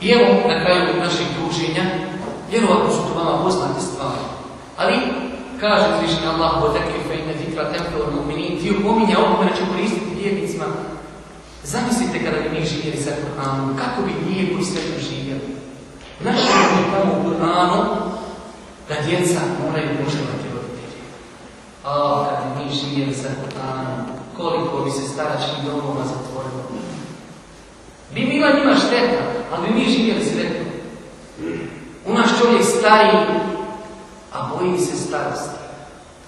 I evo na kraju našeg druženja, vjerovatno su to vama poznate stvari, ali kaže uzvišeni Allah, وَذَكِرْ فَإِنَّ ذِكْرَ تَنْفَعُ الْمُؤْمِنِينَ, ti opominja opomene će koristiti vjernicima. Zamislite kada bi mi živjeli sa Kur'anom, kako bi lijepo i sretno živjeli. Naši ljudi tamo u Kur'anu da djeca moraju poštovati roditelji. A kada bi mi živjeli sa Kur'anom, koliko bi se staračkih domova zatvorilo. Bi bila njima šteta, ali bi mi živjeli sretno. U naš čovjek stari, a boji se starosti.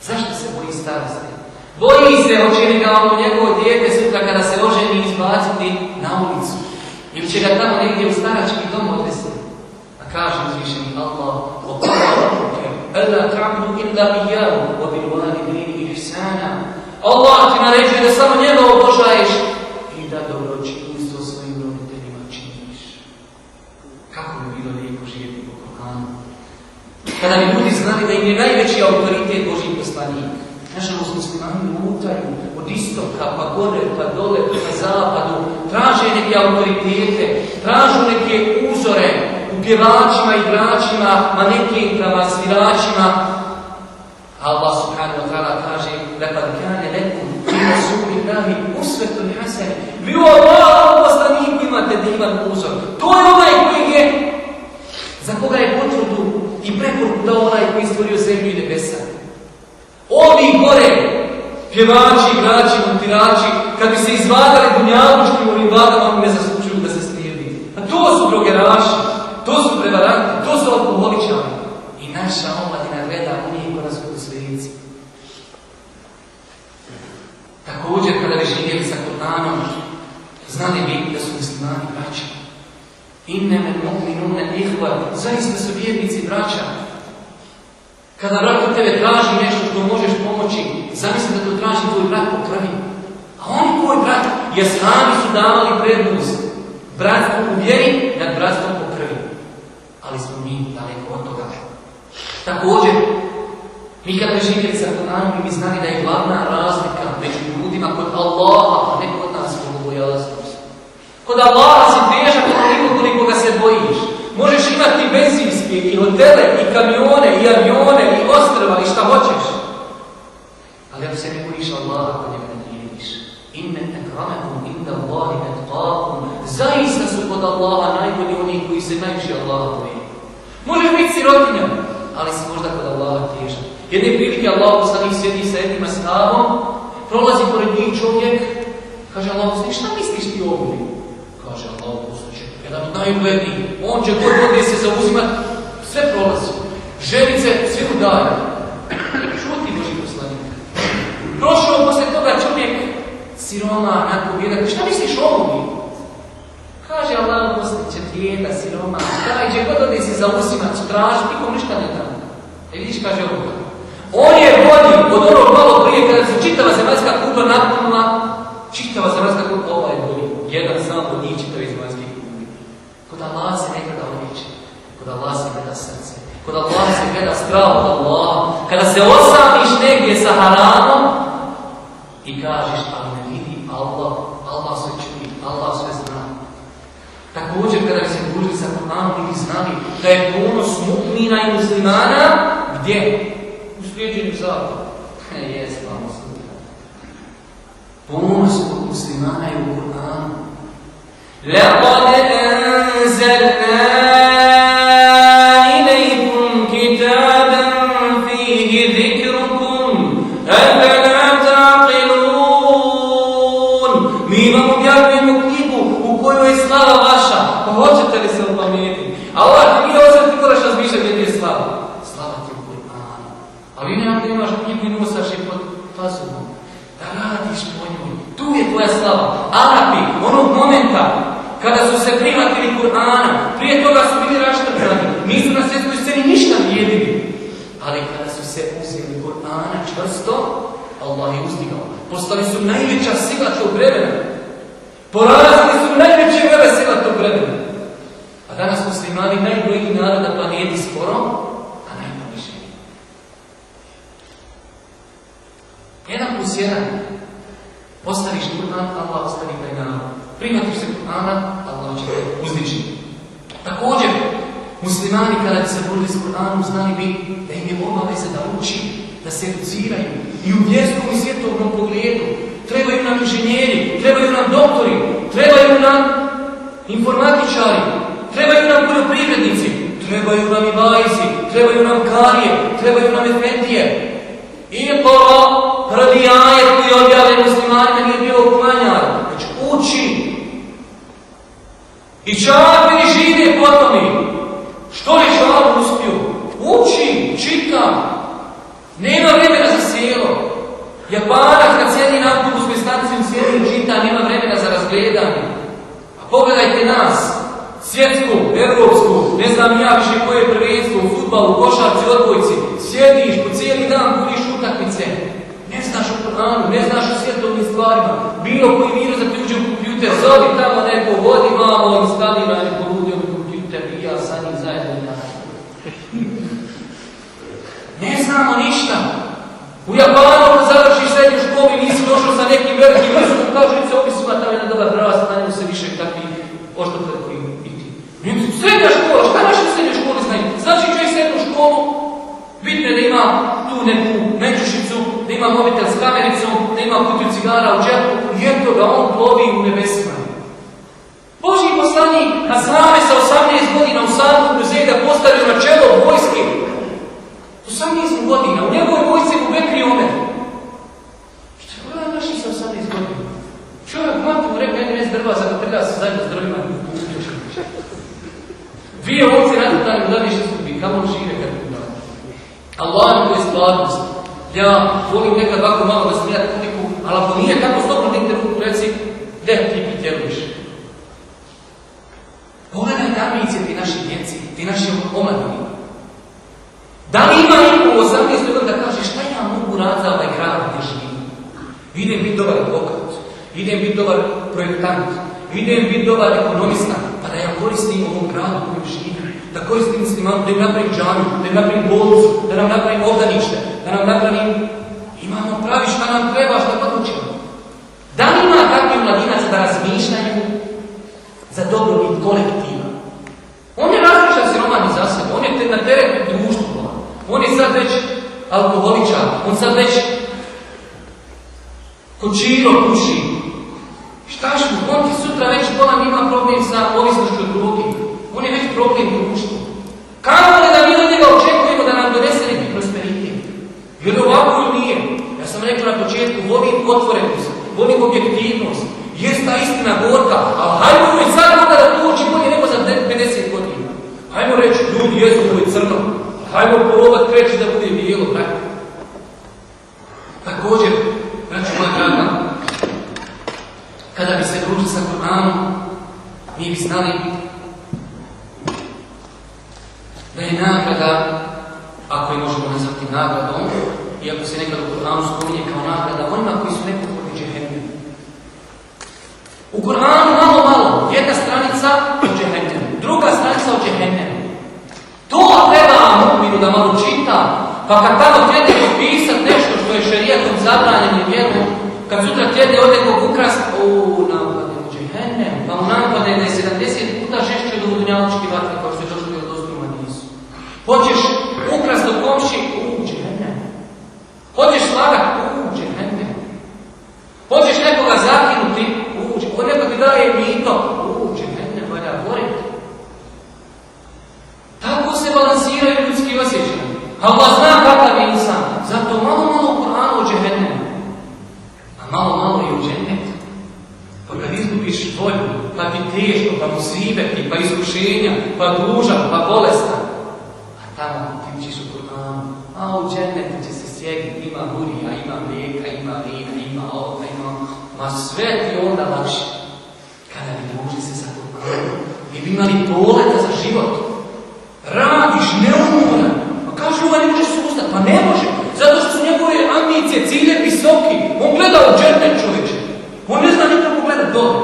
Zašto se boji starosti? Boji se, hoće li ga ono njegovo dijete sutra kada se oženi izbaciti na ulicu. Ili će ga tamo negdje u starački dom odvesti. A kaže uzvišeni Allah, أَلَّا تَعْبُدُ إِلَّا إِيَّاهُ وَبِالْوَالِدَيْنِ إِحْسَانًا. Allah ti naređuje da samo njega obožaješ i da dobročinstvo svojim roditeljima činiš. Kako bi bilo lijepo živjeti po Kur'anu? Kada bi ljudi znali da im je najveći autoritet Božji poslanik. Nažalost, muslimani lutaju od istoka, pa gore, pa dole, pa zapadu, traže neke autoritete, tražu neke uzore u pjevačima, igračima, manekenkama, sviračima. Allah subhanahu wa ta'ala kaže: لَقَدْ كَانَ لَكُمْ فِي رَسُولِ اللَّهِ أُسْوَةٌ حَسَنَةٌ. Vi u Allahovom poslaniku imate divan uzor. To je onaj koji je, za koga je potvrdu i preporuku dao onaj koji stvorio zemlju i nebesa. Ovi gore, pjevači, igrači, montirači, kad bi se izvagali dunjalučkim ovim vladama, ne zaslučuju da se slijedi. A to su drogeraši, to su prevaranti, to su alkoholičari. I naša omladina gleda u njih ko nas budu slijednici. Također, kada bi živjeli sa Kur'anom, znali bi da su muslimani braća. Innamal mu'minuna ihwa, zaista su vjernici braća. Kada brat od tebe traži nešto što možeš pomoći, zamisli da to traži tvoj brat po krvi. A on je tvoj brat, jer sami su davali prednost bratstvu u vjeri nad bratstvom po krvi. Ali smo mi daleko od toga. Također, mi kada bi živjeli sa Kur'anom, mi bi znali da je glavna razlika među ljudima kod Allaha, a ne kod nas bogobojaznost. Kod Allaha si težak koliko ga se bojiš. Možeš imati benzinske i hotele, i kamione, i avione, i ostrva, i šta hoćeš. Ali ako se ne bojiš Allaha, kod njega ne vrijediš. Inne akramakum inda Allahi atqakum. Zaista su kod Allaha najbolji oni koji se najviše Allaha boje. Možeš biti sirotinja, ali si možda kod Allaha težak. Jedne prilike Allah poslanik sjedi sa jednim ashabom, prolazi pored njih čovjek, kaže Allah poslanik, šta misliš ti o ovdje? Kaže Allah poslanik, jedan od najuglednijih, on će god ovdje se zauzimat, sve prolazi. Ženice, sve udaje. Šuti Božji poslanik. Prošao posle toga čovjek, siroma, nakon bjedak, šta misliš o ovdje? Kaže Allah poslanik, će tijeda, siroma, daj, će god ovdje se zauzimat, traži, nikom ništa ne da. E vidiš, kaže ovo. On je bolji od onog malo prije kada se čitava zemaljska kugla napunila, čitava zemaljska kugla, ova je bolji. Jedan sam od njih čitava zemaljskih kugli. Kod Allah se ne gleda odliče, kod Allah se gleda srce, kod Allah se gleda strah od Allah. Kada se osamiš negdje sa haramom i kažeš, ali ne vidi Allah, Allah sve čuje, Allah sve zna. Također, kada bi se družili sa Kur'anom, mi bi znali da je ponos mu'mina i muslimana gdje? U slijeđenju zakona. Jes, vamo sluha. Ponos muslimana je u Kur'anu. لَقَدْ أَنزَلْنَا إِلَيْكُمْ كِتَابًا فِيهِ ذِكْرُكُمْ أَفَلَا تَعْقِلُونَ. Mi vam objavljujemo knjigu u kojoj je slava vaša. Pa hoćete li se opametiti? Allah ti nije osam, ti moraš razmišljati gdje je slava. Slava ti u Kur'anu. A vi nekako imaš knjigu i nosaš je pod fazom. Da radiš po njoj. Tu je tvoja slava. Arapi, onog momenta kada su se prihvatili Kur'ana, prije toga su bili raštrkani. Nisu na svjetskoj sceni ništa vrijedili. Ali kada su se uzeli Kur'ana čvrsto, Allah je uzdigao. Postali su najveća sila tog vremena. Porazili su najveće vele sila tog vremena. A danas muslimani najbrojniji narod na planeti skoro, a najmališniji. 1+1. Ostaviš Kur'an, Allah ostavi taj narod. Primatiš se Kur'ana, Allah će te uzdići. Muslimani kada bi se borili s Kur'anom znali bi da im je obaveza da uči, da se educiraju i u vjerskom i svjetovnom pogledu. Trebaju nam inženjeri, trebaju nam doktori, trebaju nam informatičari, trebaju nam poljoprivrednici, trebaju nam i vajzi, trebaju nam karije, trebaju nam efendije. Iqra, prvi ajet koji je objavljen muslimanima nije bio klanjar, već uči. I čak bili žive potomi. Što li Šaban uspio? Uči, čita. Nema vremena za sjelo. Japanac kad sjedi na autobusnoj stanici sjedi i čita, nema vremena za razgledanje. A pogledajte nas, svjetsku, evropsku, ne znam ja više koje je prvenstvo, u fudbalu, košarci, odbojci, sjediš po cijeli dan, budiš utakmice. Ne znaš o Kur'anu, ne znaš o svjetovnim stvarima. Bilo koji virus da ti uđe u kompjuter, zovi tamo neko, vodi malo, instalira i poludio u kompjuter i ja sa njim zajedno i tako. Ne znamo ništa. U Japanu kad završiš srednju školu i nisi došao sa nekim velikim vrstvom, kažu se opisima tamo jedan dobar rast, na njemu se više takvi oštopred koji biti. Srednja škola, šta naše srednje škole znaju? Znači čuje srednju školu, bitno je da ima tu neku menčušicu, da ima mobitel s kamericom, da ima kutiju cigara u džepu i eto da on plovi u nebesima. Božji poslanik Hazrame sa 18 godina u Sadu Kruzega postavio na čelo vojske. 18 godina, u njegovoj vojsci mu Bekri Omer. Što je gledaj naši sa 18 godina? Čovjek mati mu rekao, jedin iz drva, zakotrlja se zajedno s drvima i uspješno. Dvije ovce natutali u daniše skupi, kamo žive kad bi dali. Allah mi to je stvarnost. Ja volim nekad ovako malo da smijat publiku, ali ako nije kako stopno nekde ruku reci, gdje ti pitjeruš? Pogledajte ambicije ti naši djeci, ti naši omladini. Da li ima niko u 18. godina da kaže šta ja mogu raditi za ovaj grad gdje živim? Idem biti dobar advokat, idem biti dobar projektant, idem biti dobar ekonomista, pa da ja koristim ovom gradu u kojem živim, da koristim muslimanu, da im napravim džamiju, da im napravim bolnicu, da nam napravim obdanište, da nam napravim... Imamo pravi šta nam treba, šta god učimo. Da li ima takvi mladinac da razmišljaju za dobrobit kolektiva? On je razmišljan siroman za sebe, on je na teret društva. On je sad već alkoholičar, on sad već kočiro puši. Šta ću, on ti sutra već bolan ima problem sa ovisnošću od drogi. On je već problem društva. Kako li da mi od njega očekujemo da nam donese neki prosperitet? Jer ovako ili nije? Ja sam rekao na početku, volim otvorenost, volim objektivnost. Jest ta istina gorka, ali hajmo i sad onda da to uči bolje nego za 50 godina. Hajmo reći, ljudi, jesu ovo je crno. Hajmo probati kreći da bude bijelo, tako. Također, braćo moja draga, kada bi se družili sa Kur'anom, mi bi znali da je nagrada, ako je možemo nazvati nagradom, iako se nekada u Kur'anu spominje kao nagrada, onima koji su neko kod džehennem. U Kur'anu malo, jedna stranica o džehennem, druga stranica o džehennem. To treba mu'minu da malo čita, pa kad tamo tjedne pisat nešto što je šerijatom zabranjeno vjerom, kad sutra tjedne ode kog ukrast, napade u džehennem, pa mu napade da je 70 puta žešće od dunjalučki vatre, kao što je došlo od dostuma nisu. Hoćeš ukrast od komši, džehennem. Hoćeš slagat, džehennem. Hoćeš nekoga zakinuti, on neko ti daje mito, džehennem, valja boriti. Tako se balansiraju ljudski osjećaj. Allah zna kakav je insan. Zato malo u Kur'anu o džehennemu. A malo i o džennetu. Pa kad izgubiš volju, pa ti teško, pa musibeti, pa iskušenja, pa dužan, pa bolestan. A tamo ti učiš u Kur'anu. A u džennetu će se sjediti, ima burija, ima mlijeka, ima vina, ima ovoga, ima... Ma sve ti onda lakše. Kada bi družili se sa Kur'anom, mi bi imali poleta za život. Radiš, neumoran. Pa kaže ovaj ne može sustat. Pa ne može. Zato što su njegove ambicije, cilje visoki. On gleda u džennet čovječe. On ne zna nikako gledat dole.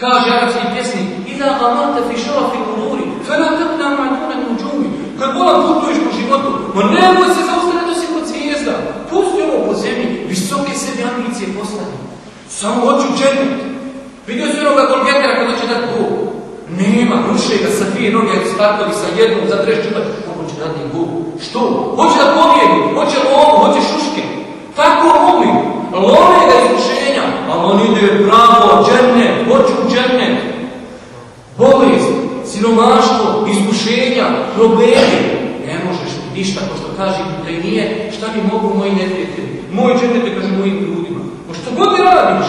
Kaže arapski pjesnik, Iza gamarte fi šarafi kuluri, fela tepna ma'duna nuđumi. Kad bolan putuješ po životu, ma nemoj se zaustaviti da si kod zvijezda. Pusti ovo po zemlji, visoke sebi ambicije postavi. Samo hoću džennet. Vidio si onoga golgetera kad hoće dati Bog. Nema, ruše ga sa dvije noge, startovi sa jednom, za trešćivati. On hoće radni gub. Što? Hoće da pobjedi, hoće lomu, hoće šuške. Tako lomi. Lome ga iskušenja, ali on ide pravo, džennet, hoće u džennet. Bolest, siromaštvo, iskušenja, problemi. Ne možeš ništa, ko što kaže da i nije, šta mi mogu moji neprijatelji. Moj džennet je, kaže, mojim ljudima. No što god ti radiš?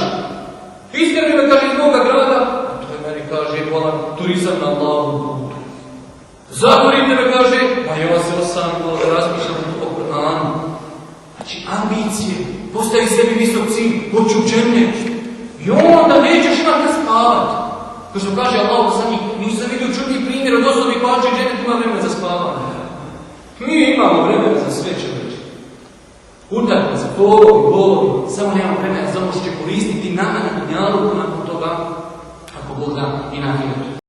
Iskreno me kaže iz moga grada, to je meni kaže, volan turizam na Allahovom putu. Zatvorite me kaže, a ja se osamila da razmišljam o Kur'anu. Znači, ambicije, postavi sebi visok cilj, hoću u džennet. I onda nećeš imati da spavati. Ko što kaže Allah za njih, nisam vidio čudni primjer od osobi koja će džennet ima vremena za spavanje. Mi imamo vremena za sve čovječe. Utakmice, bolovi, samo nemamo vremena za ono što će koristiti nama na dunjalu, nakon toga, ako Bog da, i na hiljadu.